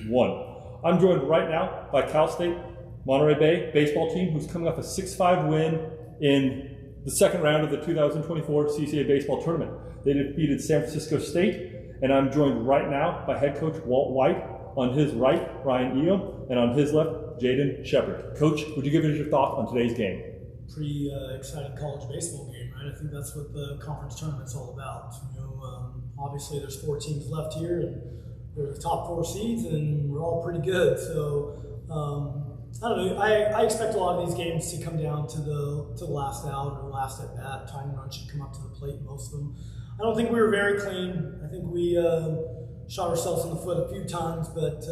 1. I'm joined right now by Cal State Monterey Bay baseball team, who's coming off a 6-5 win in the second round of the 2024 CCAA baseball tournament. They defeated San Francisco State, and I'm joined right now by head coach Walt White. On his right, Ryan Eom, and on his left, Jaden Shepard. Coach, would you give us your thoughts on today's game? Pretty exciting college baseball game, right? I think that's what the conference tournament's all about. Obviously there's 4 teams left here, and they're the top 4 seeds, and we're all pretty good. So I don't know. I expect a lot of these games to come down to the last out or last at bat. Time run should come up to the plate in most of them. I don't think we were very clean. I think we shot ourselves in the foot a few times, but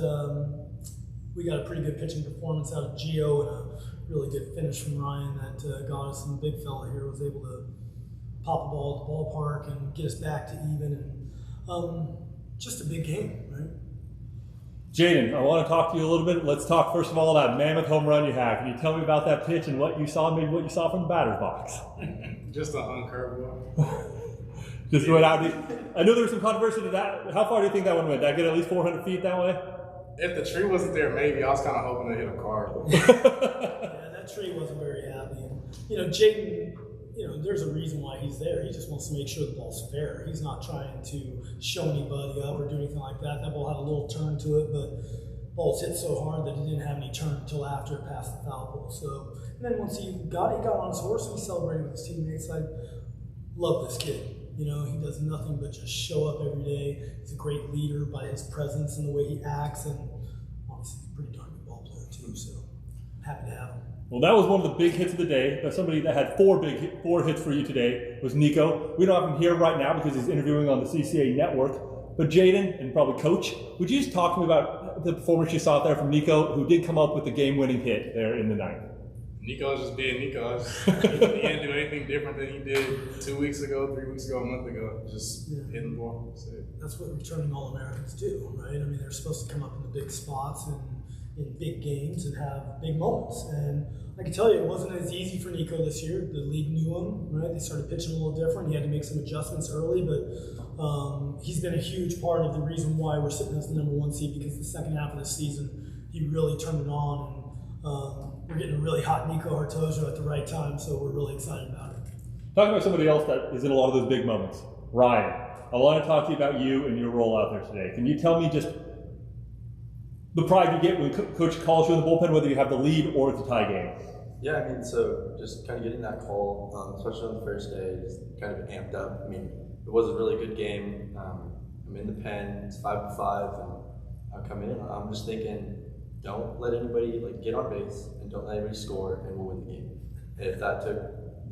we got a pretty good pitching performance out of Gio and a really good finish from Ryan that got us. And the big fella here was able to pop a ball at the ballpark and get us back to even. And just a big game, right? Jaden, I want to talk to you a little bit. Let's talk first of all that mammoth home run you had. Can you tell me about that pitch and what you saw, maybe what you saw from the batter's box? Just an uncurved one. Just went out. I know there was some controversy to that. How far do you think that one went? Did I get at least 400 feet that way? If the tree wasn't there, maybe. I was kind of hoping to hit a car. Yeah, that tree wasn't very happy. And, Jaden, there's a reason why he's there. He just wants to make sure the ball's fair. He's not trying to show anybody up or do anything like that. That ball had a little turn to it, but the ball's hit so hard that it didn't have any turn until after it passed the foul pole. So, and then once he got on his horse and he celebrated with his teammates. I love this kid. He does nothing but just show up every day. He's a great leader by his presence and the way he acts, and honestly, he's a pretty darn good ball player too. So, happy to have him. Well, that was one of the big hits of the day. Somebody that had 4 hits for you today was Nico. We don't have him here right now because he's interviewing on the CCAA network. But Jaden, and probably Coach, would you just talk to me about the performance you saw out there from Nico, who did come up with the game-winning hit there in the 9th? Nico was just being Nico. He didn't do anything different than he did 2 weeks ago, 3 weeks ago, a month ago. Just hitting the ball. That's what returning All-Americans do, right? I mean, they're supposed to come up in the big spots and in big games and have big moments. And I can tell you, it wasn't as easy for Nico this year. The league knew him, right? They started pitching a little different. He had to make some adjustments early, but he's been a huge part of the reason why we're sitting as the number 1 seed, because the second half of the season, he really turned it on. And we're getting a really hot Nico Hartozo at the right time, so we're really excited about it. Talking about somebody else that is in a lot of those big moments, Ryan. I want to talk to you about you and your role out there today. Can you tell me just the pride you get when Coach calls you in the bullpen, whether you have the lead or it's a tie game? Yeah, I mean, so just kind of getting that call, especially on the first day, just kind of amped up. I mean, it was a really good game. I'm in the pen, it's 5-5, and I come in, I'm just thinking, don't let anybody get on base and don't let anybody score, and we'll win the game. And if that took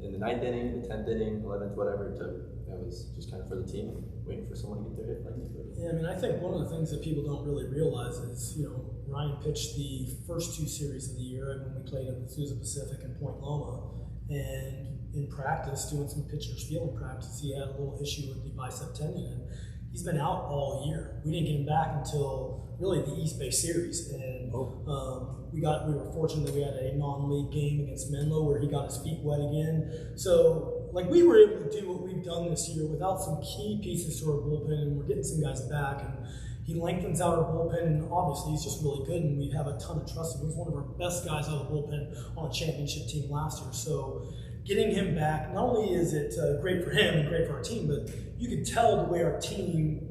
in the 9th inning, the 10th inning, 11th, whatever it took, that was just kind of for the team, waiting for someone to get their hit like Nico. Yeah, I mean, I think one of the things that people don't really realize is, Ryan pitched the first 2 series of the year when we played at the Sousa Pacific and Point Loma, and in practice, doing some pitcher's feeling practice, he had a little issue with the bicep tendon, and he's been out all year. We didn't get him back until really the East Bay series, and we were fortunate that we had a non-league game against Menlo where he got his feet wet again. So we were able to do what we've done this year without some key pieces to our bullpen, and we're getting some guys back, and he lengthens out our bullpen, and obviously he's just really good, and we have a ton of trust in him. He's one of our best guys out of the bullpen on a championship team last year. So getting him back, not only is it great for him and great for our team, but you could tell the way our team,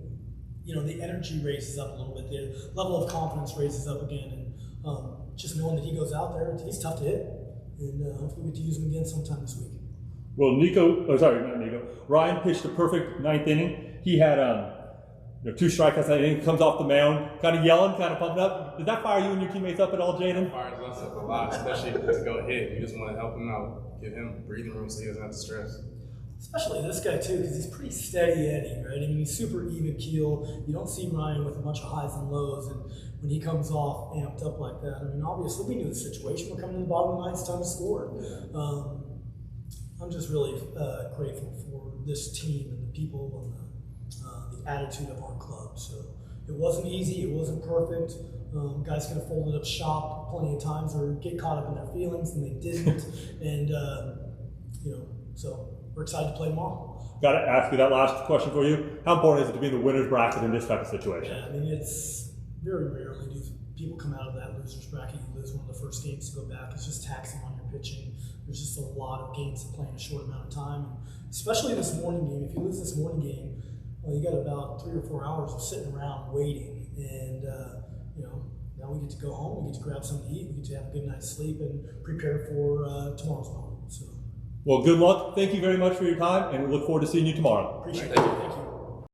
the energy raises up a little bit, the level of confidence raises up again, and just knowing that he goes out there, he's tough to hit, and hopefully we get to use him again sometime this week. Well, Ryan pitched a perfect 9th inning. He had 2 strikeouts that inning, comes off the mound, kind of yelling, kind of pumping up. Did that fire you and your teammates up at all, Jaden? Fires us up a lot, especially to go hit. You just want to help him out, give him breathing room so he doesn't have to stress. Especially this guy too, because he's pretty steady Eddie, right? I mean, he's super even keel. You don't see Ryan with a bunch of highs and lows, and when he comes off amped up like that, I mean, obviously we knew the situation. We're coming to the bottom of the 9th, it's time to score. I'm just really grateful for this team and the people and the attitude of our club. So it wasn't easy, it wasn't perfect. Guys could have folded up shop plenty of times or get caught up in their feelings, and they didn't. And so we're excited to play tomorrow. Got to ask you that last question for you. How important is it to be in the winner's bracket in this type of situation? Yeah, I mean, it's very rarely do people come out of that losers bracket. You lose one of the first games to go back. It's just taxing on your pitching. There's just a lot of games to play in a short amount of time, and especially this morning game. If you lose this morning game, well, you got about 3 or 4 hours of sitting around waiting, and now we get to go home. We get to grab something to eat. We get to have a good night's sleep and prepare for tomorrow's opponent. So, Well, good luck. Thank you very much for your time, and we look forward to seeing you tomorrow. Appreciate it. Thank you. Thank you.